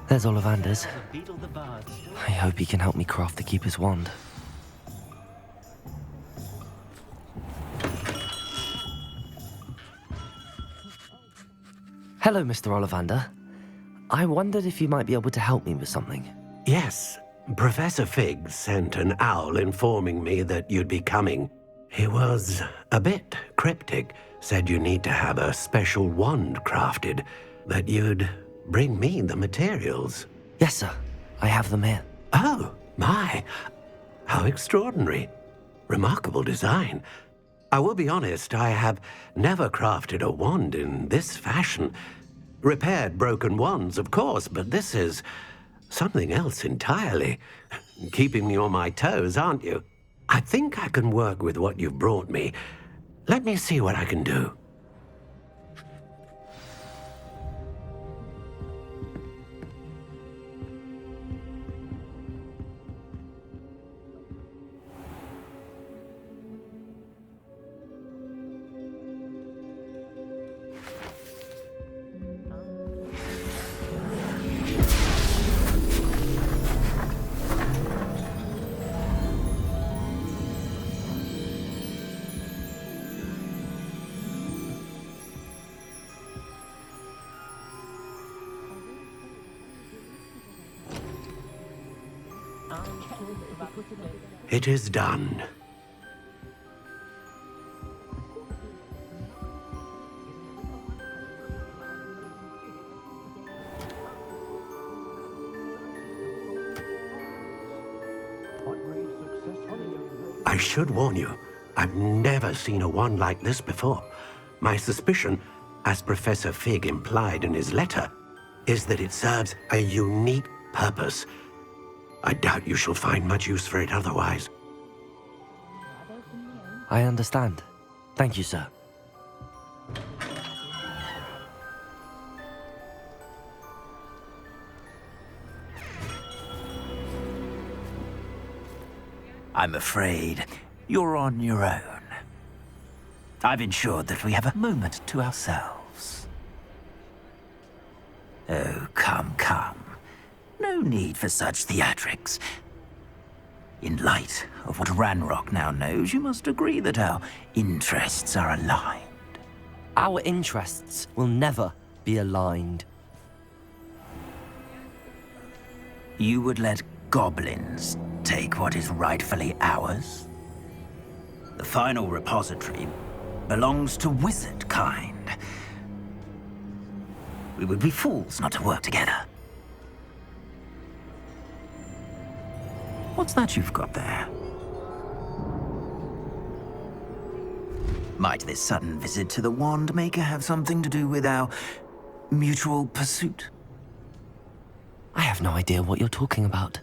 There's Ollivander's. I hope he can help me craft the Keeper's wand. Hello, Mr. Ollivander. I wondered if you might be able to help me with something. Yes, Professor Fig sent an owl informing me that you'd be coming. He was a bit cryptic, said you need to have a special wand crafted, that you'd bring me the materials. Yes, sir. I have them here. Oh, my. How extraordinary. Remarkable design. I will be honest, I have never crafted a wand in this fashion. Repaired broken wands, of course, but this is something else entirely. Keeping me on my toes, aren't you? I think I can work with what you've brought me. Let me see what I can do. It is done. I should warn you, I've never seen a wand like this before. My suspicion, as Professor Fig implied in his letter, is that it serves a unique purpose. I doubt you shall find much use for it otherwise. I understand. Thank you, sir. I'm afraid you're on your own. I've ensured that we have a moment to ourselves. Oh, come, come. No need for such theatrics. In light of what Ranrock now knows, you must agree that our interests are aligned. Our interests will never be aligned. You would let goblins take what is rightfully ours? The final repository belongs to wizard kind. We would be fools not to work together. What's that you've got there? Might this sudden visit to the Wand Maker have something to do with our mutual pursuit? I have no idea what you're talking about.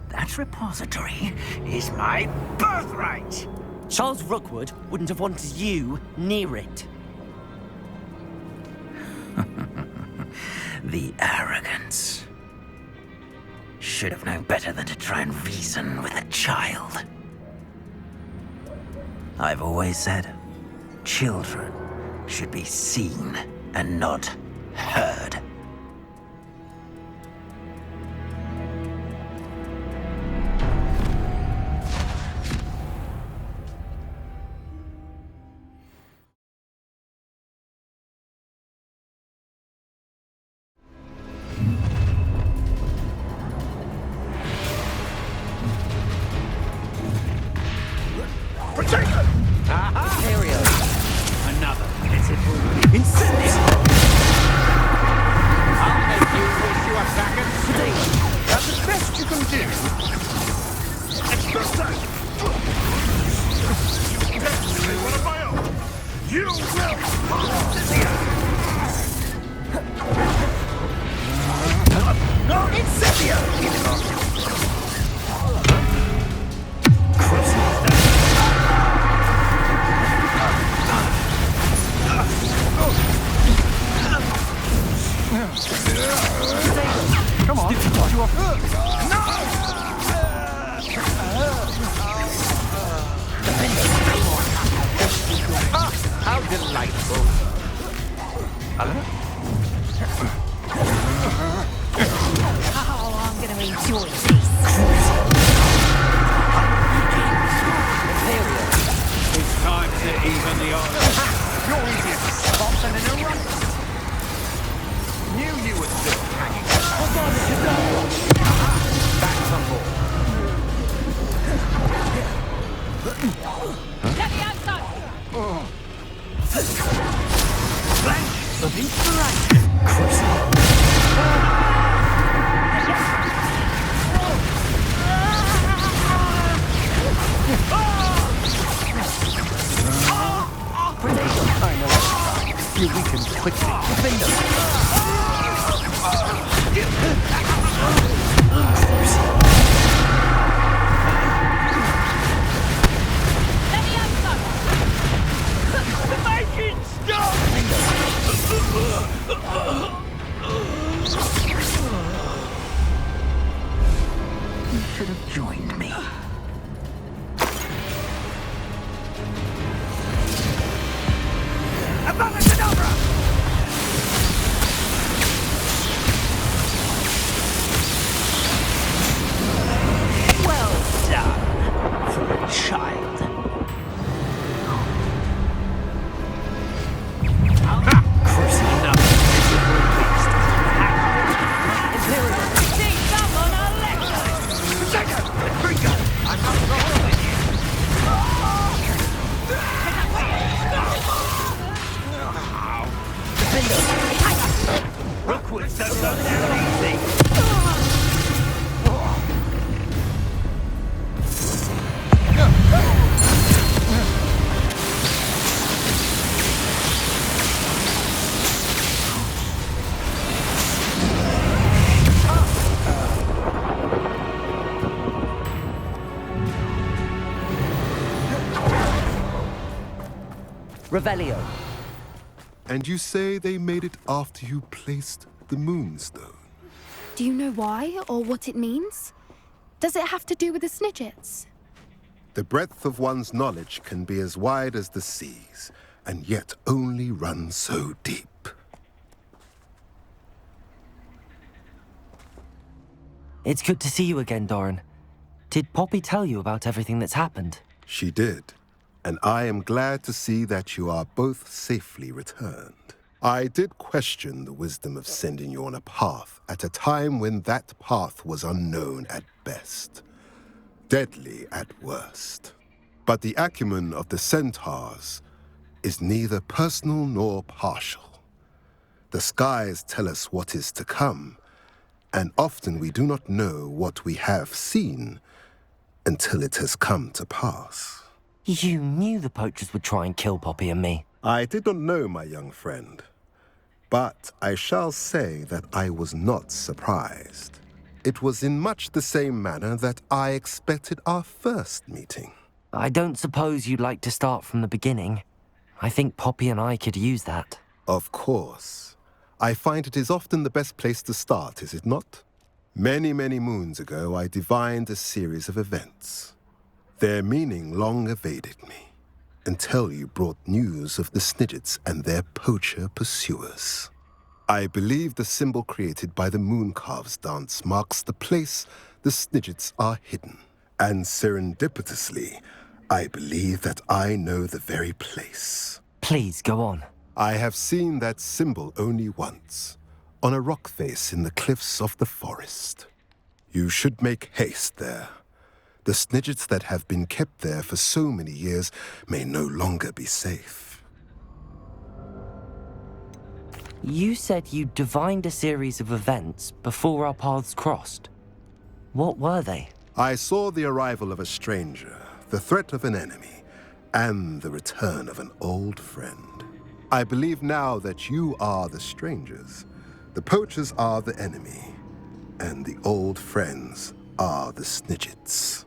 That repository is my birthright! Charles Rookwood wouldn't have wanted you near it. The arrogance. Should have known better than to try and reason with a child. I've always said, children should be seen and not heard. Oh, I'm gonna enjoy this. It's time to even the odds. You're easier to spot than an eruptor. Knew you were still hanging. Back on board. Let me outside. Flash of inspiration. I know you weaken quickly. Defender! Let me outside. Make it stop! You should have joined me. Abracadabra! Well done for a child. See someone on lecture. I'm not rolling with you. Rookwood don't go down easy. Revelio. And you say they made it after you placed the moonstone? Do you know why or what it means? Does it have to do with the Snidgets? The breadth of one's knowledge can be as wide as the seas, and yet only run so deep. It's good to see you again, Doran. Did Poppy tell you about everything that's happened? She did, and I am glad to see that you are both safely returned. I did question the wisdom of sending you on a path at a time when that path was unknown at best, deadly at worst. But the acumen of the centaurs is neither personal nor partial. The skies tell us what is to come, and often we do not know what we have seen until it has come to pass. You knew the poachers would try and kill Poppy and me. I did not know, my young friend, but I shall say that I was not surprised. It was in much the same manner that I expected our first meeting. I don't suppose you'd like to start from the beginning. I think Poppy and I could use that. Of course. I find it is often the best place to start, is it not? Many, many moons ago, I divined a series of events. Their meaning long evaded me, until you brought news of the Snidgets and their poacher pursuers. I believe the symbol created by the Mooncalves dance marks the place the Snidgets are hidden. And serendipitously, I believe that I know the very place. Please, go on. I have seen that symbol only once, on a rock face in the cliffs of the forest. You should make haste there. The Snidgets that have been kept there for so many years may no longer be safe. You said you divined a series of events before our paths crossed. What were they? I saw the arrival of a stranger, the threat of an enemy, and the return of an old friend. I believe now that you are the strangers, the poachers are the enemy, and the old friends are the Snidgets.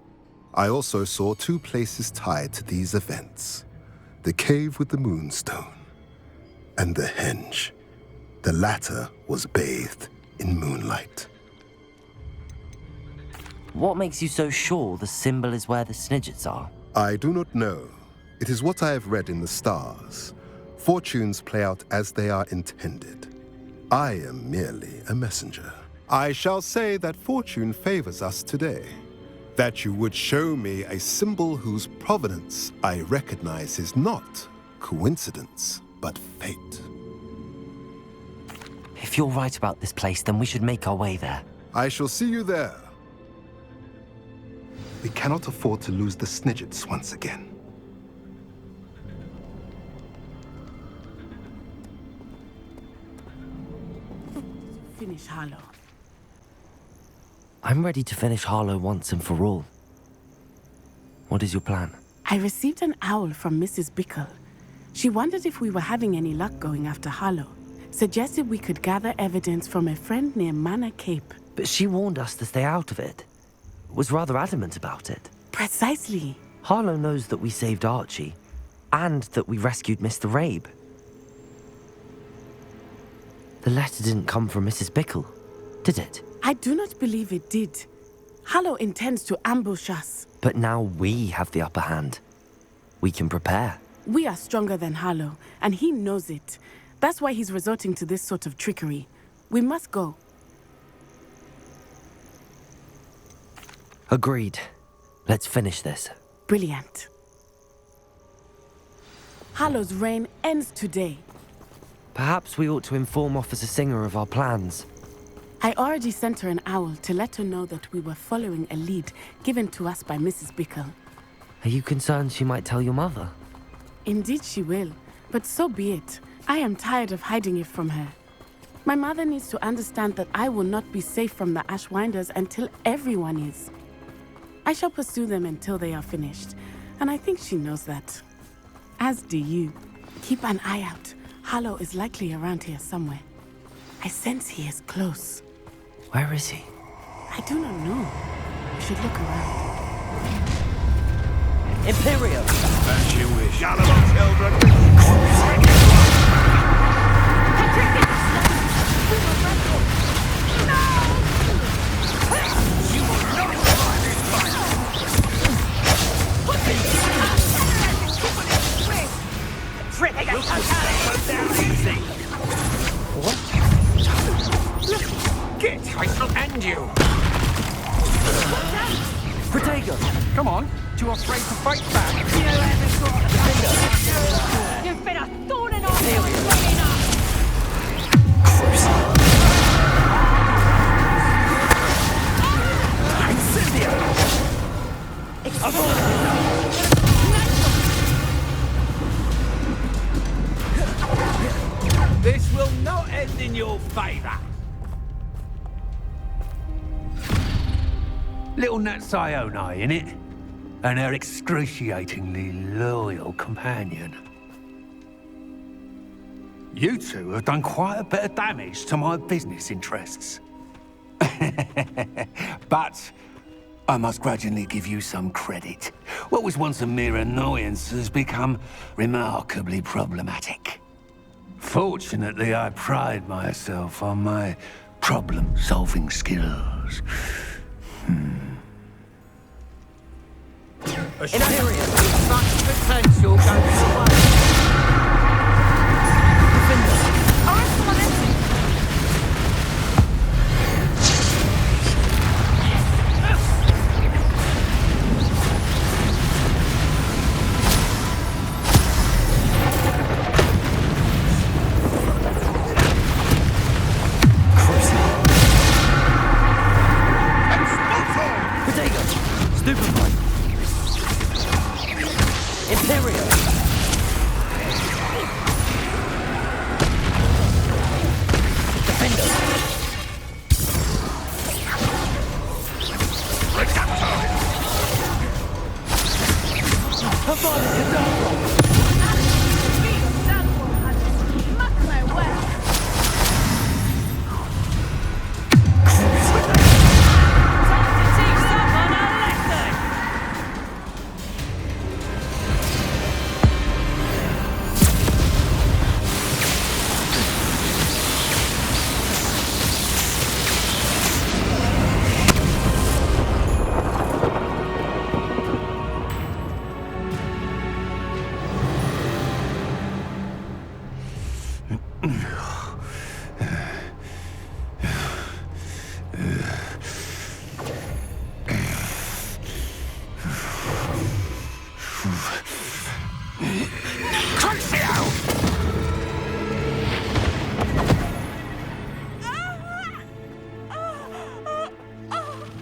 I also saw two places tied to these events, the cave with the moonstone and the henge. The latter was bathed in moonlight. What makes you so sure the symbol is where the Snidgets are? I do not know. It is what I have read in the stars. Fortunes play out as they are intended. I am merely a messenger. I shall say that fortune favors us today. That you would show me a symbol whose provenance I recognize is not coincidence, but fate. If you're right about this place, then we should make our way there. I shall see you there. We cannot afford to lose the Snidgets once again. Finish Harlow. I'm ready to finish Harlow once and for all. What is your plan? I received an owl from Mrs. Bickle. She wondered if we were having any luck going after Harlow. Suggested we could gather evidence from a friend near Manor Cape. But she warned us to stay out of it. Was rather adamant about it. Precisely. Harlow knows that we saved Archie, and that we rescued Mr. Rabe. The letter didn't come from Mrs. Bickle, did it? I do not believe it did. Harlow intends to ambush us. But now we have the upper hand. We can prepare. We are stronger than Harlow, and he knows it. That's why he's resorting to this sort of trickery. We must go. Agreed. Let's finish this. Brilliant. Harlow's reign ends today. Perhaps we ought to inform Officer Singer of our plans. I already sent her an owl to let her know that we were following a lead given to us by Mrs. Bickle. Are you concerned she might tell your mother? Indeed she will, but so be it. I am tired of hiding it from her. My mother needs to understand that I will not be safe from the Ashwinders until everyone is. I shall pursue them until they are finished, and I think she knows that. As do you. Keep an eye out. Harlow is likely around here somewhere. I sense he is close. Where is he? I do not know. We should look around. Imperial! As you wish. Gallivant children! Get! I shall end you! Protego! Come on! Too afraid to fight back! You've been a thorn in our side long enough! This will not end in your favor! Little Nat Sione, innit? And her excruciatingly loyal companion. You two have done quite a bit of damage to my business interests. But I must grudgingly give you some credit. What was once a mere annoyance has become remarkably problematic. Fortunately, I pride myself on my problem-solving skills. Imperial! Much potential going away.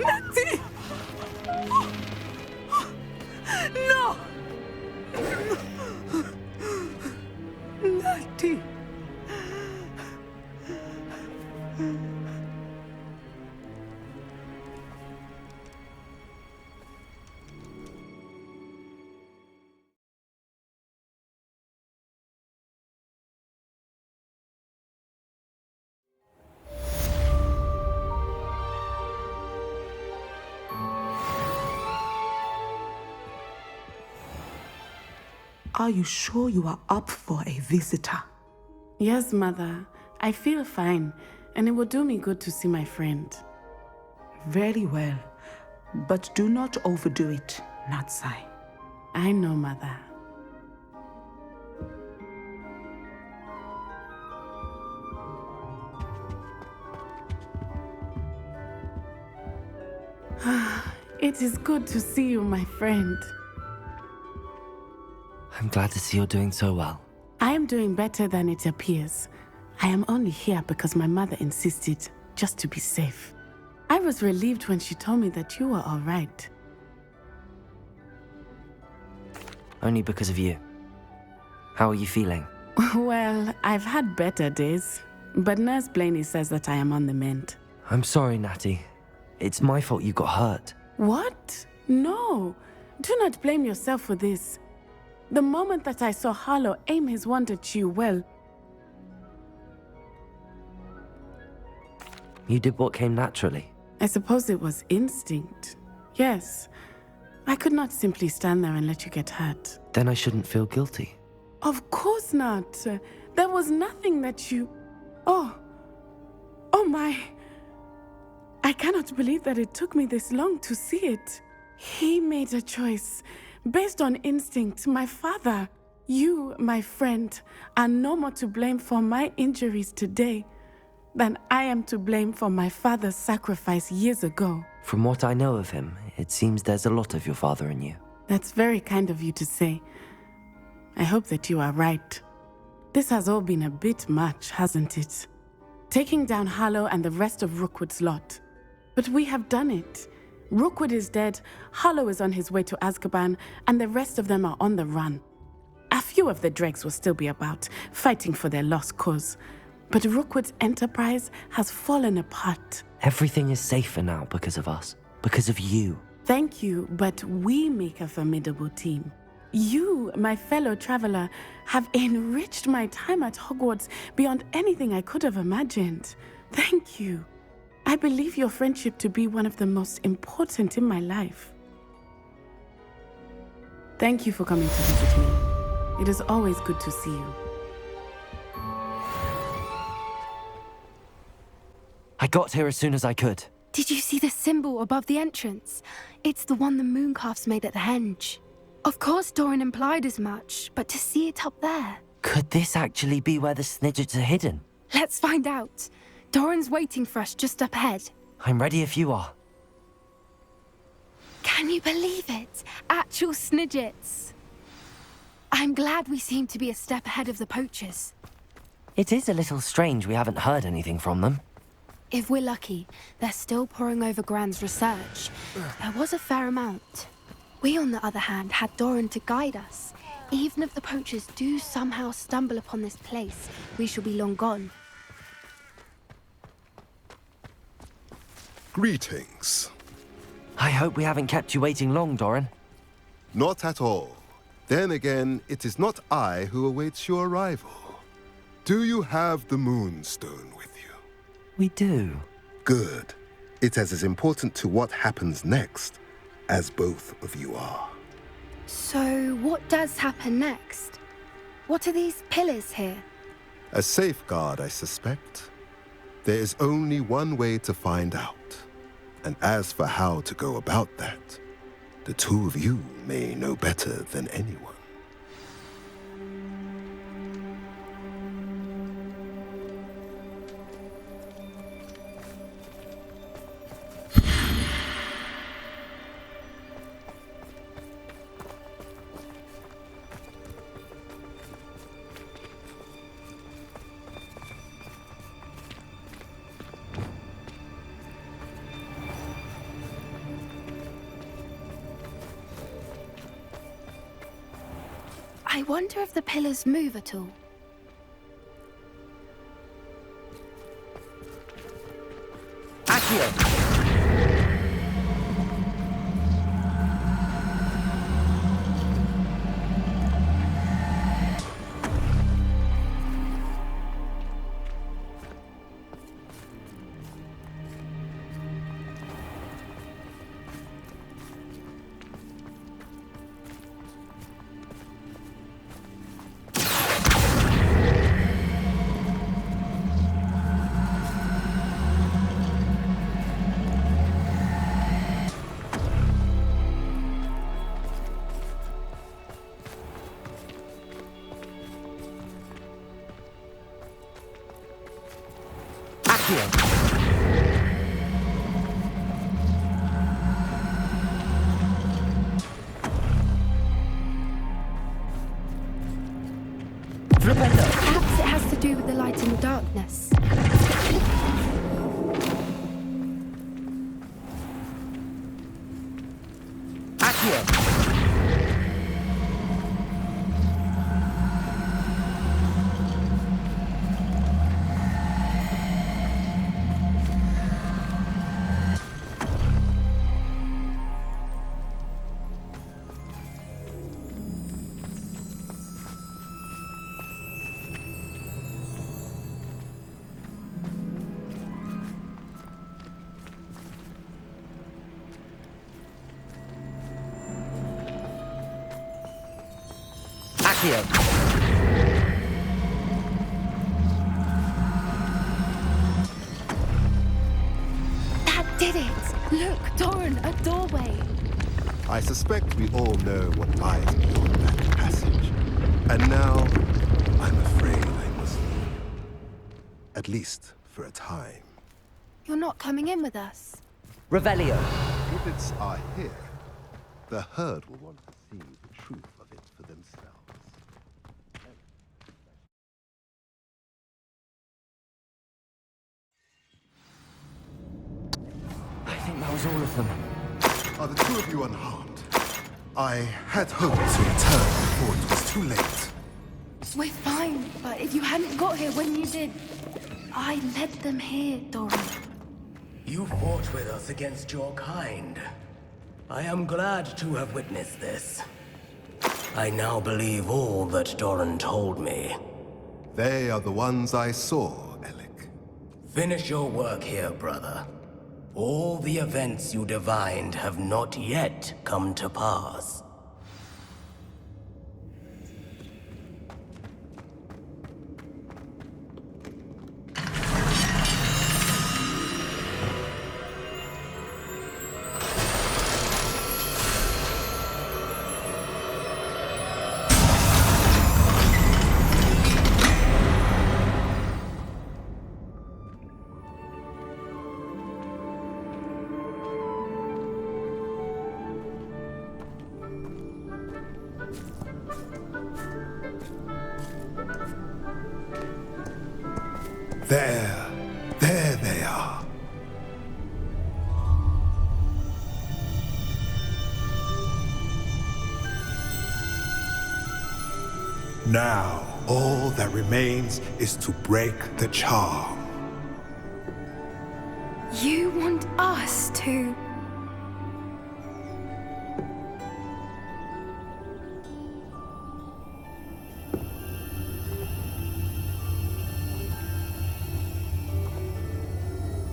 Natty! No! Natty! Are you sure you are up for a visitor? Yes, Mother. I feel fine, and it will do me good to see my friend. Very well. But do not overdo it, Natsai. I know, Mother. It is good to see you, my friend. I'm glad to see you're doing so well. I am doing better than it appears. I am only here because my mother insisted, just to be safe. I was relieved when she told me that you were all right. Only because of you. How are you feeling? Well, I've had better days, but Nurse Blaney says that I am on the mend. I'm sorry, Natty. It's my fault you got hurt. What? No. Do not blame yourself for this. The moment that I saw Harlow aim his wand at you, well... You did what came naturally. I suppose it was instinct. Yes. I could not simply stand there and let you get hurt. Then I shouldn't feel guilty. Of course not. There was nothing that you... Oh my... I cannot believe that it took me this long to see it. He made a choice. Based on instinct, my father, you, my friend, are no more to blame for my injuries today than I am to blame for my father's sacrifice years ago. From what I know of him, it seems there's a lot of your father in you. That's very kind of you to say. I hope that you are right. This has all been a bit much, hasn't it? Taking down Harlow and the rest of Rookwood's lot. But we have done it. Rookwood is dead, Harlow is on his way to Azkaban, and the rest of them are on the run. A few of the dregs will still be about, fighting for their lost cause. But Rookwood's enterprise has fallen apart. Everything is safer now because of us. Because of you. Thank you, but we make a formidable team. You, my fellow traveler, have enriched my time at Hogwarts beyond anything I could have imagined. Thank you. I believe your friendship to be one of the most important in my life. Thank you for coming to visit me. It is always good to see you. I got here as soon as I could. Did you see the symbol above the entrance? It's the one the mooncalfs made at the henge. Of course Doran implied as much, but to see it up there... Could this actually be where the Snidgets are hidden? Let's find out. Doran's waiting for us just up ahead. I'm ready if you are. Can you believe it? Actual Snidgets. I'm glad we seem to be a step ahead of the poachers. It is a little strange we haven't heard anything from them. If we're lucky, they're still poring over Gran's research. There was a fair amount. We, on the other hand, had Doran to guide us. Even if the poachers do somehow stumble upon this place, we shall be long gone. Greetings. I hope we haven't kept you waiting long, Doran. Not at all. Then again, it is not I who awaits your arrival. Do you have the Moonstone with you? We do. Good. It is as important to what happens next as both of you are. So, what does happen next? What are these pillars here? A safeguard, I suspect. There is only one way to find out. And as for how to go about that, the two of you may know better than anyone. I wonder if the pillars move at all. Accio! Perhaps it has to do with the light in the darkness. That did it! Look, Doran, a doorway. I suspect we all know what lies beyond that passage. And now, I'm afraid I must leave. At least for a time. You're not coming in with us. Revelio. If it's our here, the herd will want to see the truth of it for themselves. I think that was all of them. Are the two of you unharmed? I had hoped to return before it was too late. We're fine, but if you hadn't got here when you did, I led them here, Doran. You fought with us against your kind. I am glad to have witnessed this. I now believe all that Doran told me. They are the ones I saw, Alec. Finish your work here, brother. All the events you divined have not yet come to pass. There they are. Now, all that remains is to break the charm. You want us to...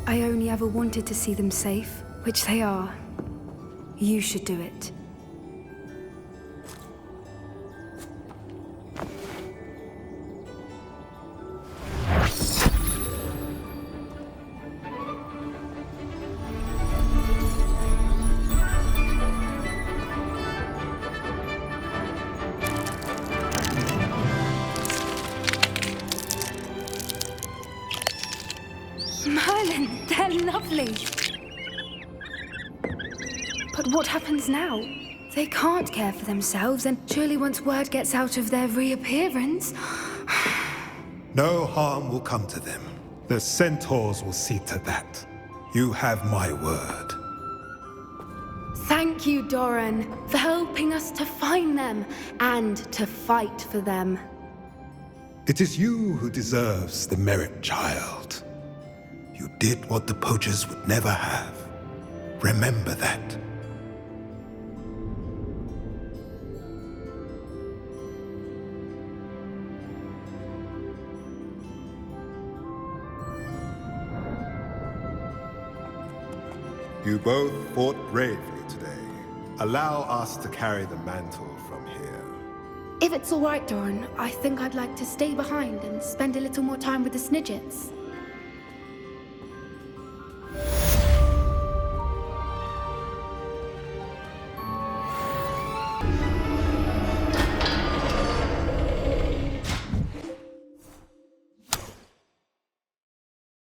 I only ever wanted to see them safe, which they are. You should do it. Merlin, they're lovely. But what happens now? They can't care for themselves, and surely once word gets out of their reappearance... No harm will come to them. The centaurs will see to that. You have my word. Thank you, Doran, for helping us to find them and to fight for them. It is you who deserves the merit, child. You did what the poachers would never have. Remember that. You both fought bravely today. Allow us to carry the mantle from here. If it's all right, Doran, I think I'd like to stay behind and spend a little more time with the Snidgets.